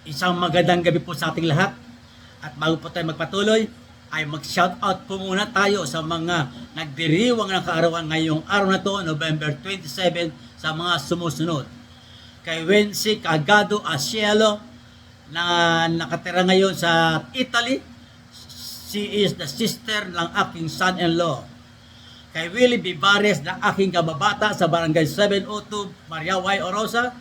Isang magandang gabi po sa ating lahat. At bago po tayo magpatuloy, ay mag-shoutout po muna tayo sa mga nagdiriwang ng kaarawan ngayong araw na to, November 27, sa mga sumusunod. Kay Wency Cagado Asielo, na nakatira ngayon sa Italy. She is the sister ng aking son-in-law. Kay Willie Vivares, na aking kababata sa Barangay 702, Maria Y. Orosa.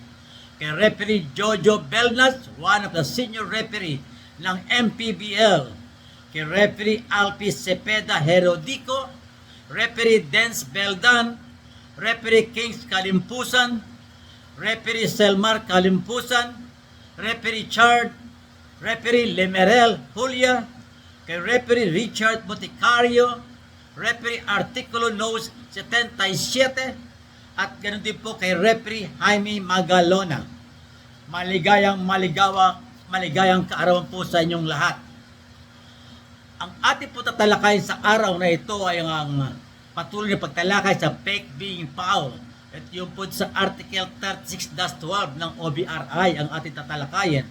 Kay Referee Jojo Belnas, one of the senior referee ng MPBL. Kay Referee Alpi Cepeda Herodico, Referee Dance Beldan, Referee Kings Kalimpusan, Referee Selmar Kalimpusan, Referee Chard, Referee Lemerel Julia, kay Referee Richard Boticario, Referee Artikulo Nos 77, at ganoon din po kay Referee Jaime Magalona. Maligayang kaarawan po sa inyong lahat. Ang ating po tatalakayin sa araw na ito ay ang patuloy na pagtalakay sa fake being foul. At yung po sa Article 36-12 ng OBRI ang ating tatalakayin.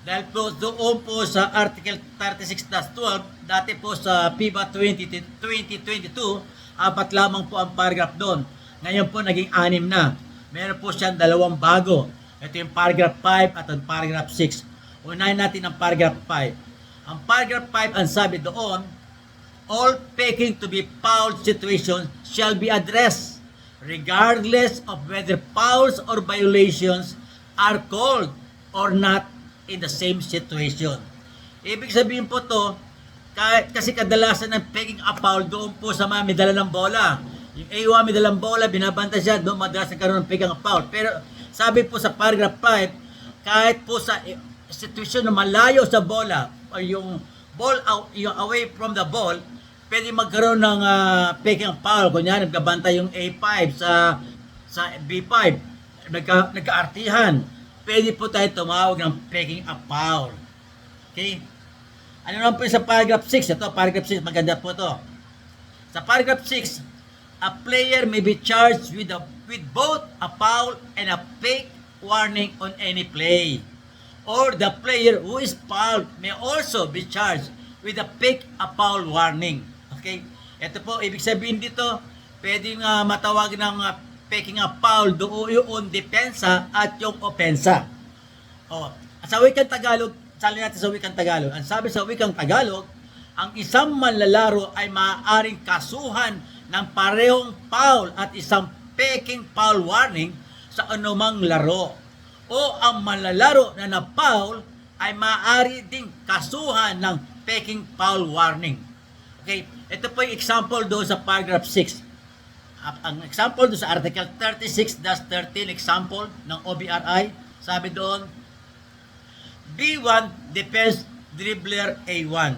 Dahil po doon po sa Article 36-12, dati po sa PIBA 2022, 4 lamang po ang paragraph doon. Ngayon po naging 6 na. Meron po siyang 2 bago. Ito yung paragraph 5 at ang paragraph 6. Unahin natin ang paragraph 5. Ang paragraph 5, ang sabi doon, all faking to be foul situations shall be addressed regardless of whether fouls or violations are called or not in the same situation. Ibig sabihin po to, kasi kadalasan ng faking a foul doon po sa mga may dala ng bola. Yung A1 may dalang bola, binabanta siya, doon madalas nagkaroon ng faking a foul. Pero sabi po sa paragraph 5, kahit po sa situation na malayo sa bola, o yung ball out, yung away from the ball, pwede magkaroon ng faking a foul. Kunyari, nagkabanta yung A5 sa B5, nagka-artihan. Pwede po tayo tumawag ng faking a foul. Okay? Ano naman po sa paragraph 6? Ito, paragraph 6, maganda po ito. Sa paragraph 6, a player may be charged with both a foul and a fake warning on any play. Or the player who is fouled may also be charged with a fake a foul warning. Okay? Ito po, ibig sabihin dito, pwedeng matawag ng faking a foul doon yung depensa at yung opensa. O, sa wikang Tagalog, sali natin sa wikang Tagalog. Ang sabi sa wikang Tagalog, ang isang manlalaro ay maaaring kasuhan ng parehong foul at isang faking foul warning sa anumang laro. O ang manlalaro na na-foul ay maaari ding kasuhan ng faking foul warning. Okay, ito po yung example doon sa paragraph 6. Ang example doon sa Article 36-13 example ng OBRI, sabi doon, B1 defense dribbler A1.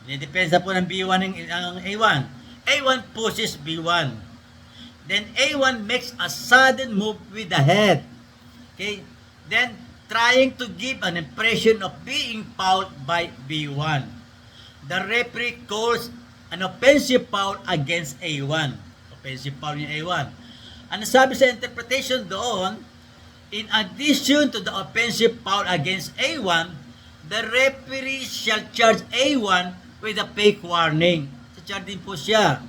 Dinedepensa po ng B1 ang A1. A1 pushes B1. Then A1 makes a sudden move with the head. Okay? Then, trying to give an impression of being fouled by B1. The referee calls an offensive foul against A1. Offensive foul yung A1. Ano sabi sa interpretation doon, in addition to the offensive foul against A1, the referee shall charge A1 with a fake warning. Charge din po siya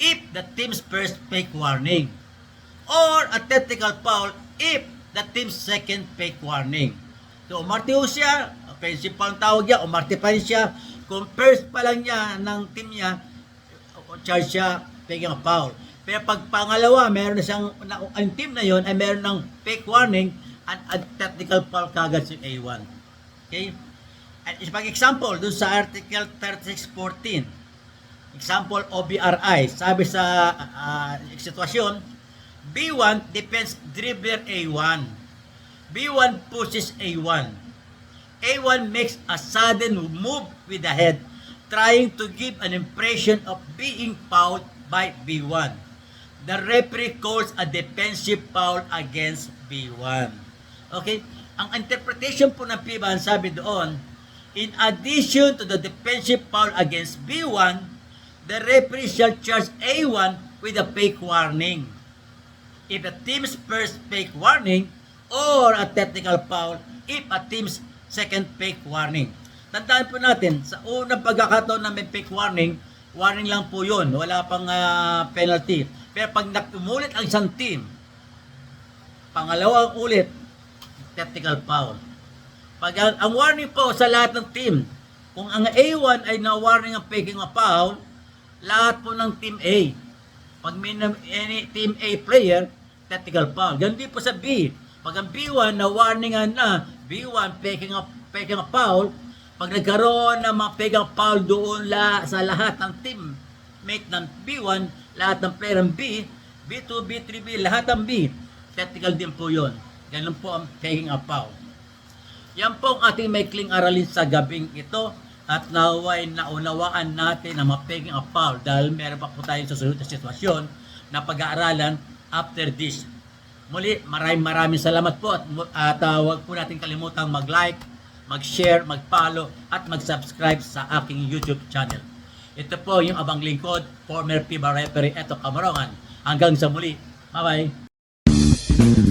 if the team's first fake warning, or a technical foul if the team's second fake warning. So, umarte ho siya, offensive foul ang tawag niya, umarte pa rin siya. Kung first pa lang niya ng team niya, charge siya faking a foul. Pero pag pangalawa, meron na siyang, ang team na yon ay meron ng fake warning at a technical foul kagad si A1. Okay? At pag example, dun sa Article 36-14, example OBRI, sabi sa sitwasyon, B1 defends dribbler A1. B1 pushes A1. A1 makes a sudden move with the head, trying to give an impression of being fouled by B1. The referee calls a defensive foul against B1. Okay? Ang interpretation po ng FIBA, sabi doon, in addition to the defensive foul against B1, the referee shall charge A1 with a fake warning. if a team's first fake warning or a technical foul if a team's second fake warning. Tandaan po natin, sa unang pagkakataon na may fake warning, warning lang po yun, wala pang penalty. Pero pag umulit ang isang team, pangalawang ulit, technical foul. Pag ang warning po sa lahat ng team, kung ang A1 ay na-warning ang faking a foul, lahat po ng team A. Pag may any team A player, technical foul. Ganun din po sa B. Pag ang B1 na-warningan na, B1 faking a foul, pag nagkaroon ng mga faking a foul doon sa lahat ng team mate ng B1, lahat ng player ng B, B2, B3, B, lahat ng B, technical din po yun. Ganun po ang faking a foul. Yan po ang ating maikling aralin sa gabing ito at naway naunawaan natin ang mapeking a foul dahil meron pa po tayong susunod na sitwasyon na pag-aaralan after this. Muli, maraming salamat po at huwag po natin kalimutang mag-like, mag-share, mag-follow at mag-subscribe sa aking YouTube channel. Ito po yung abang lingkod, former FIBA referee Eto Camarongan. Hanggang sa muli. Bye-bye!